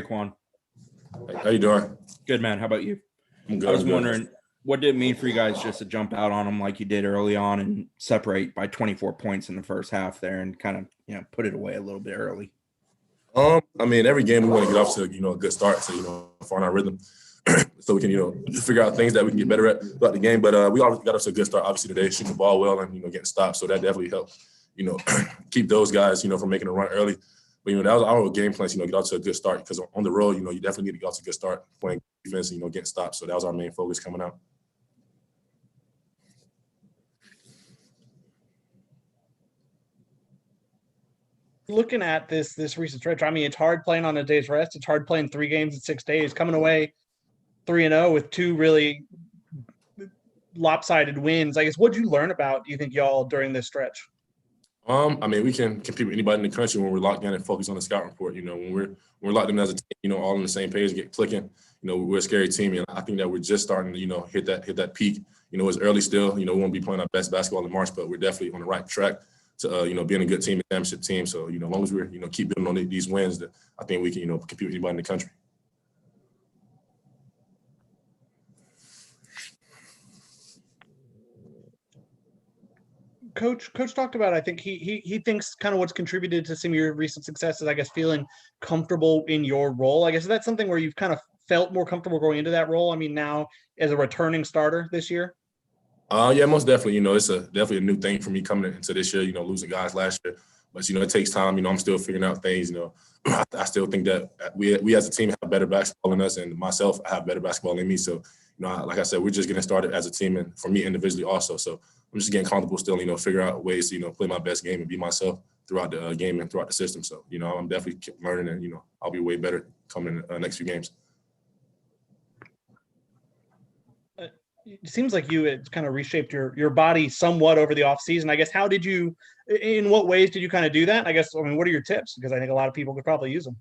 RaiQuan. How you doing? Good, man. How about you? I'm good. I was wondering, what did it mean for you guys just to jump out on them like you did early on and separate by 24 points in the first half there and kind of, put it away a little bit early? Every game we want to get off to, a good start to, find our rhythm so we can, figure out things that we can get better at throughout the game. But we always got off to a good start, obviously, today, shooting the ball well and, getting stopped. So that definitely helped, keep those guys, from making a run early. But, that was our game plan, get off to a good start because on the road, you definitely need to get off to a good start playing defense and, getting stopped. So that was our main focus coming out. Looking at this recent stretch, it's hard playing on a day's rest. It's hard playing 3 games in 6 days. Coming away 3-0 with 2 really lopsided wins. I guess, what'd you learn about, do you think, y'all during this stretch? We can compete with anybody in the country when we're locked in and focus on the scout report. When we're locked in as a team, all on the same page, get clicking. We're a scary team, and I think that we're just starting to, hit that peak. It's early still. We won't be playing our best basketball in March, but we're definitely on the right track to being a good team, a championship team. So, as long as we're, keep building on these wins, that I think we can, compete with anybody in the country. Coach talked about, I think he thinks kind of what's contributed to some of your recent successes, I guess, feeling comfortable in your role. I guess, is that something where you've kind of felt more comfortable going into that role? Now as a returning starter this year? Yeah, most definitely. It's definitely a new thing for me coming into this year, losing guys last year. But, it takes time. I'm still figuring out things. I still think that we as a team have better basketball than us, and myself, I have better basketball than me. So, like I said, we're just getting started as a team and for me individually also. So I'm just getting comfortable still, figure out ways to, play my best game and be myself throughout the game and throughout the system. So, I'm definitely learning and, I'll be way better coming in the next few games. It seems like it's kind of reshaped your body somewhat over the off season. I guess, in what ways did you kind of do that? I guess, what are your tips? Because I think a lot of people could probably use them.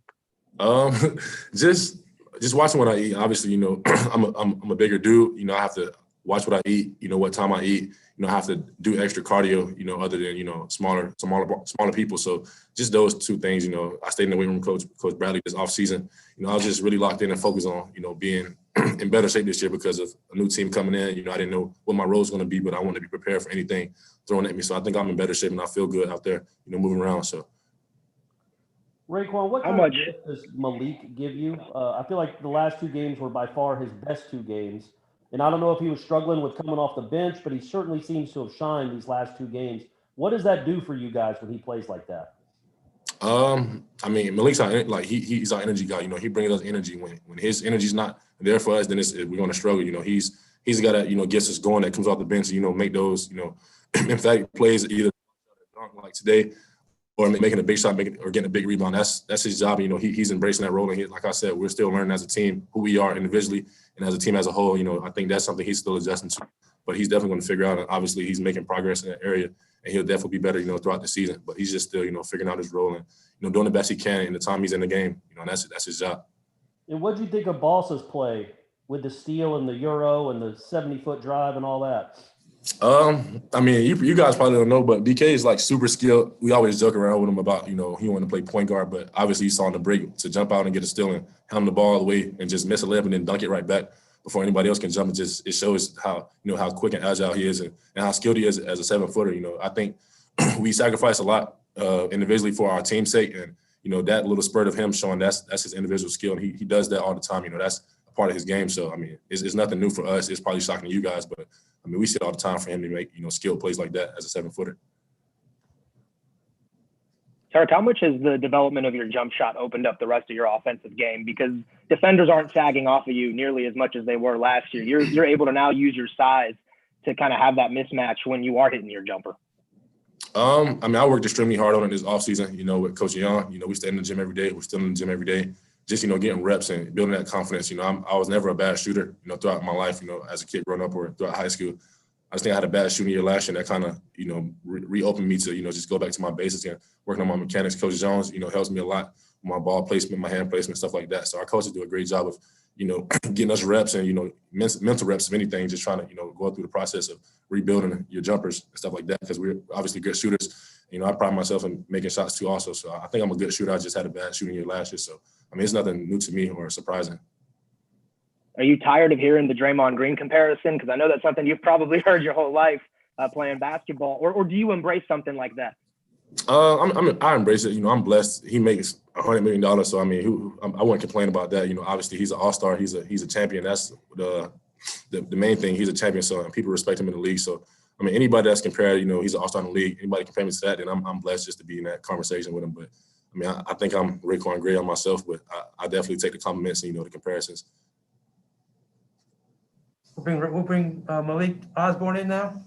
Just watching what I eat. Obviously, I'm a bigger dude. I have to watch what I eat, what time I eat. I have to do extra cardio, other than, smaller people. So just those 2 things, I stayed in the weight room, Coach Bradley, this off season. I was just really locked in and focused on, being in better shape this year because of a new team coming in. I didn't know what my role was going to be, but I wanted to be prepared for anything thrown at me. So I think I'm in better shape and I feel good out there, moving around. So. RaiQuan, what kind of gift does Malik give you? I feel like the last 2 games were by far his best 2 games. And I don't know if he was struggling with coming off the bench, but he certainly seems to have shined these last 2 games. What does that do for you guys when he plays like that? Malik's he's our energy guy. He brings us energy. When his energy's not there for us, then we're going to struggle. He's the guy that gets us going, that comes off the bench and make those emphatic plays, either like today, or making a big shot, or getting a big rebound. That's his job. He's embracing that role. And like I said, we're still learning as a team who we are individually and as a team as a whole. I think that's something he's still adjusting to. But he's definitely going to figure out. And obviously, he's making progress in that area, and he'll definitely be better, throughout the season. But he's just still, figuring out his role and, doing the best he can in the time he's in the game. That's his job. And what do you think of Boss's play with the steal and the Euro and the 70-foot drive and all that? You guys probably don't know, but BK is super skilled. We always joke around with him about, he wanted to play point guard, but obviously you saw him the break to jump out and get a steal and hand him the ball all the way and just miss a layup and then dunk it right back before anybody else can jump. It shows how, how quick and agile he is and how skilled he is as a 7-footer. I think we sacrifice a lot individually for our team's sake, and that little spurt of him showing that's his individual skill, and he does that all the time. That's a part of his game. So it's nothing new for us. It's probably shocking to you guys, but we see it all the time for him to make, skilled plays like that as a 7-footer. Tarek, how much has the development of your jump shot opened up the rest of your offensive game? Because defenders aren't sagging off of you nearly as much as they were last year. You're able to now use your size to kind of have that mismatch when you are hitting your jumper. I worked extremely hard on it this offseason, with Coach Young. We stay in the gym every day. We're still in the gym every day. Just, getting reps and building that confidence. I was never a bad shooter, throughout my life, as a kid growing up or throughout high school. I just think I had a bad shooting year last year that kind of, reopened me to, just go back to my basics and working on my mechanics. Coach Jones, helps me a lot with my ball placement, my hand placement, stuff like that. So our coaches do a great job of, getting us reps and, mental reps of anything, just trying to, go through the process of rebuilding your jumpers and stuff like that, because we're obviously good shooters You know, I pride myself in making shots too also. So I think I'm a good shooter. I just had a bad shooting year last year. So, I mean, it's nothing new to me or surprising. Are you tired of hearing the Draymond Green comparison? Because I know that's something you've probably heard your whole life playing basketball. Or do you embrace something like that? I embrace it. You know, I'm blessed. He makes $100 million. So, I mean, I wouldn't complain about that. You know, obviously he's an all-star. He's a champion. That's the main thing. He's a champion. So, and people respect him in the league. So, I mean, anybody that's compared, you know, he's an all-star in the league. Anybody compare me to that, then I'm blessed just to be in that conversation with him. But, I mean, I think I'm RaiQuan Gray on myself, but I definitely take the compliments and, you know, the comparisons. We'll bring Malik Osborne in now.